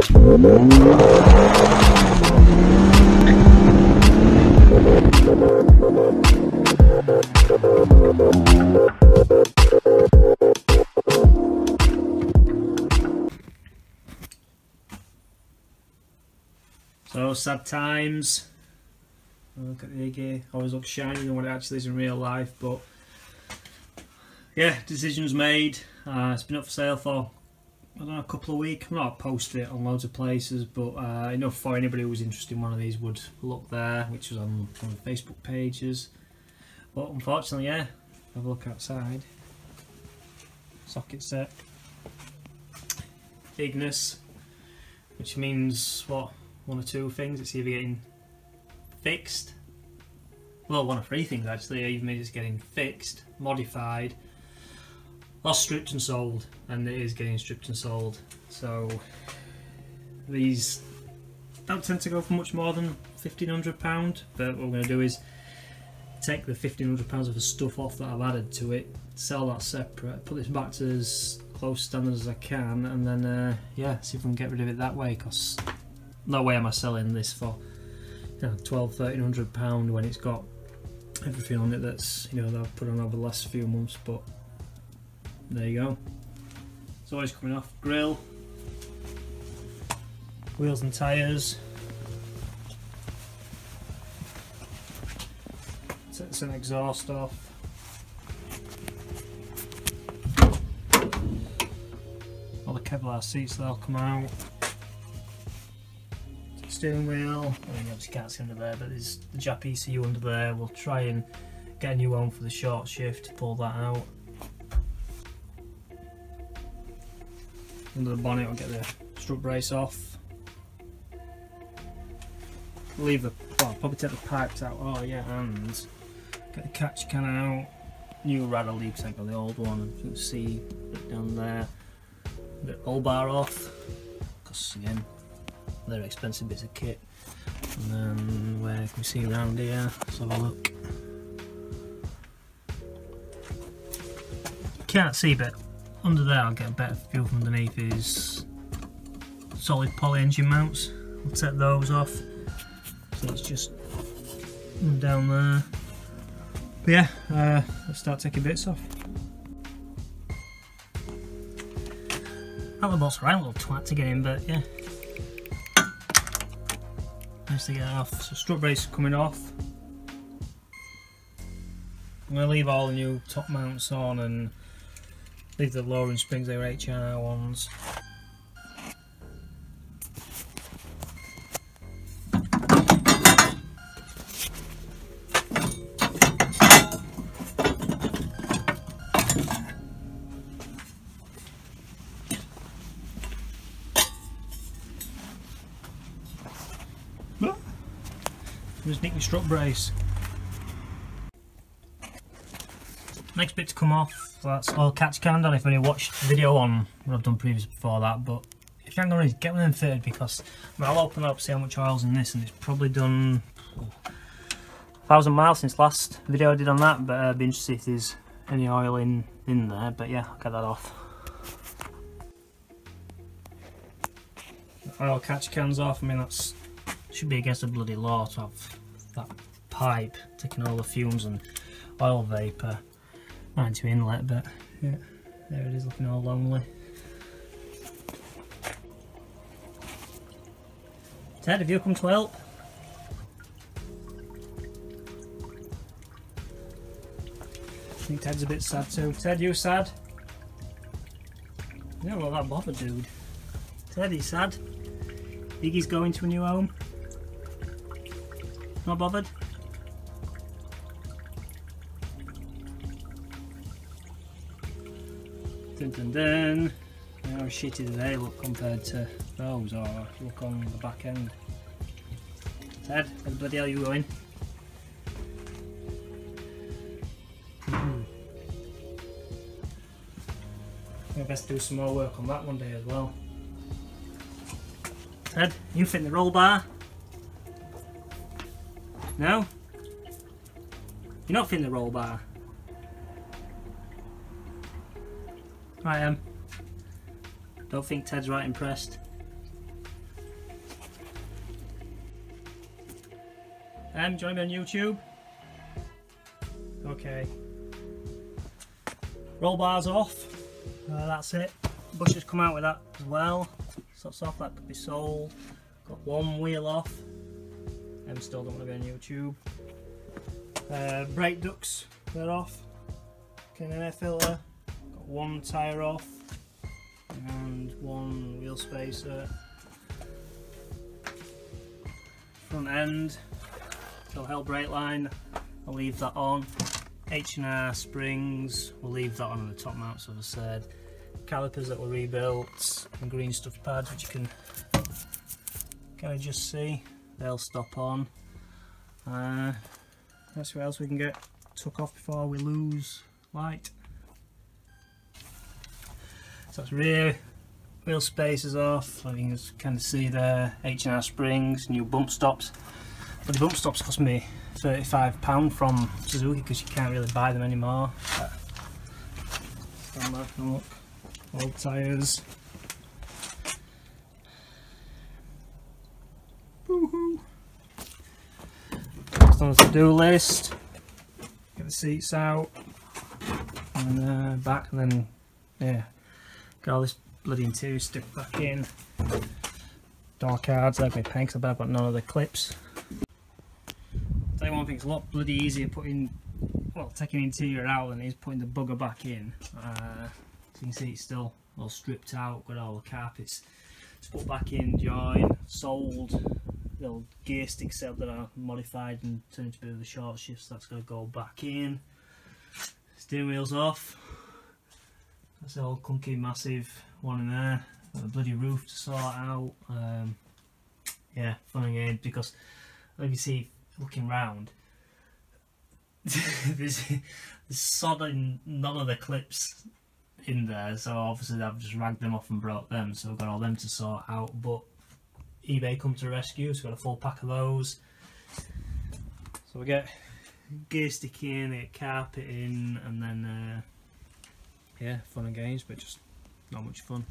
So sad times. Look at the Iggy. Always looks shinier than what it actually is in real life, but yeah, decisions made. It's been up for sale for, I don't know, a couple of weeks. I'm not posted it on loads of places, but enough for anybody who was interested in one of these would look there, which was on one of the Facebook pages. But unfortunately, yeah, have a look outside. Socket set. Ignis, which means what? One or two things. It's either getting fixed, well, one of three things actually. Either means it's getting fixed, modified, or stripped and sold, and it is getting stripped and sold. So these don't tend to go for much more than £1,500, but what we're going to do is take the £1,500 of the stuff off that I've added to it, sell that separate, put this back to as close standard as I can, and then yeah, see if we can get rid of it that way, because no way am I selling this for, you know, £1,200–1,300 when it's got everything on it that's, you know, that I've put on over the last few months. But there you go. It's always coming off. Grill, wheels and tyres. Sets an exhaust off. All the Kevlar seats, they'll come out. Steering wheel, I mean, you obviously can't see under there, but there's the Jap ECU under there. We'll try and get a new one for the short shift, pull that out. Under the bonnet, I'll get the strut brace off. Leave the, well, I'll probably take the pipes out, oh yeah, and get the catch can out. New rattle lead, because I got the old one, and you can see it down there. The roll bar off, because again, they're expensive bits of kit. And then where can we see around here? Let's have a look. Can't see, but under there I'll get a better view from underneath is solid poly engine mounts. We'll take those off. So it's just down there. But yeah, let's start taking bits off. That boat's right, a little twat to get in, but yeah. Nice to get it off. So strut brace coming off. I'm going to leave all the new top mounts on and leave the lowering springs, they were HR ones. Just nick my strut brace. Next bit to come off, so that's oil catch can. I don't know if you watched the video on what I've done previously before that, but if you haven't already, get one of them fitted, because I mean, I'll open up, see how much oil's in this, and it's probably done 1,000 miles since last video I did on that, but I'd be interested to see if there's any oil in there. But yeah, I'll get that off. Oil catch cans off. I mean, that's should be against the bloody law to have that pipe taking all the fumes and oil vapour right into inlet, but yeah, there it is, looking all lonely. Ted, have you come to help? I think Ted's a bit sad too. Ted, you sad? You don't look that bothered, dude. Ted, he's sad. Iggy's going to a new home. Not bothered? Dun dun dun. How shitty do they look compared to those, or look on the back end? Ted, where the bloody hell are you going? Maybe best do some more work on that one day as well. Ted, you fit in the roll bar? No? You're not fitting the roll bar? I am. Don't think Ted's right impressed. Do you want to be on YouTube? Okay. Roll bars off. That's it. Bushers come out with that as well. So that's off, that could be sold. Got one wheel off. Still don't want to be on YouTube. Brake ducts, they're off. Okay, an air filter. Got one tyre off. And one wheel spacer. Front end. So hell brake line, I'll leave that on. H&R springs, we'll leave that on the top mount, so as I said. Calipers that were rebuilt, and green stuffed pads which you can kind of just see, they'll stop on. Let's see what else we can get took off before we lose light. So that's rear wheel spacers off, you can just kind of see there, H&R springs, new bump stops. But the bump stops cost me £35 from Suzuki because you can't really buy them anymore. Stand back and look. Old tyres. Woohoo! Next on the to-do list. Get the seats out. And back, and then yeah. Got all this bloody interior stuck back in. Door cards, like my pegs, but I've got none of the clips. Tell you one thing, it's a lot bloody easier taking the interior out than it is putting the bugger back in. So you can see it's still all stripped out, got all the carpets. It's put back in, joined, sold. Little gear stick set that are modified and turned into a bit of a short shift, so that's going to go back in. Steering wheel's off. That's the old clunky massive one in there. Got the bloody roof to sort out. Yeah, fun and games, because like you see, looking round, there's sodding none of the clips in there, so obviously I've just ragged them off and brought them, so I've got all them to sort out. But eBay come to the rescue, so got a full pack of those. So we get gear stick in, we get carpet in, and then yeah, fun and games, but just not much fun.